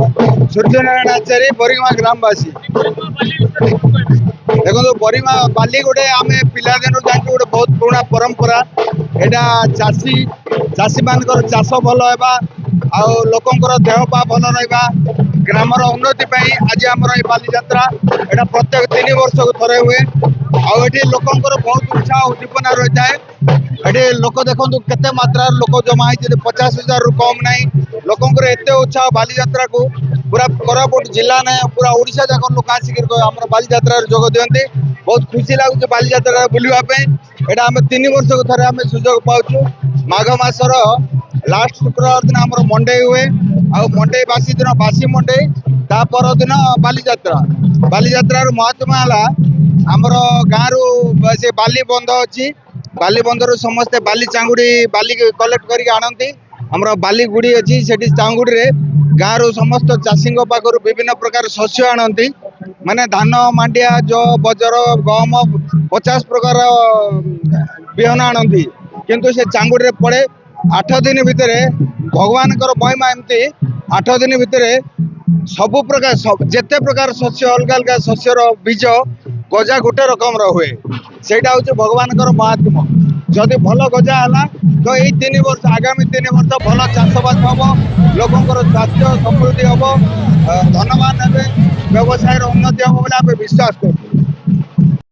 सूर्यनारायण आचार्य बरिगमा ग्रामवासी देखो बरिगमा बाली गोटे आम पिलादिन जानते गोटे बहुत पुराना परंपरा यहाँ चाषी चाषी मान चाष भल है लोकर देह पा भल रहा ग्रामर उन्नति आज आम बाली यात्रा यहाँ प्रत्येक 3 वर्ष को थे हुए आठी लोकर बहुत उत्साह उद्दीपना रही है ये लोक देखो केते मात्रा लोक जमा है 50,000 रु कम नहीं लोकर एत उत्साह बाली यात्रा को पूरा कोरापुट जिला ने पूरा ओडिशा जाक लोक आसिक बाली यात्रा जोग दिखते बहुत खुशी लगुच बाली यात्रा बुलवाई यहाँ आम 3 वर्ष को थे आम सुजोग पाचु माघ मासर लास्ट शुक्रवार दिन आम मंडे हुए आ मंडे बासी दिन बासी मंडे ता पर दिन बाली यात्रा महात्मा है आमर गाँव से बाली बंध अच्छी बाली बंधर समस्ते बाली चांगुड़ी बाली कलेक्ट करके आनती आमर बाली गुड़ी अच्छी से चांगुड़ी रे गाँव समस्त चाषी पाखर विभिन्न प्रकार शस्य आनती माने धान मांडिया जौ बजर गहम 50 प्रकार बिहन आनती किंतु से चांगुड़ी रे पड़े 8 दिन भितर भगवान महिमा एमती 8 दिन भितर सबु प्रकार जेते प्रकार शस्य अलग अलग शस्यर बीज गजा गोटे रकम हुए सेटा हूँ भगवान महात्मा जदि भल गजा है तो यही 3 वर्ष आगामी 3 वर्ष भल चाषबास हम लोकर स्वास्थ्य समृद्धि हम धनवान हे व्यवसाय उन्नति हम बोले आम विश्वास कर।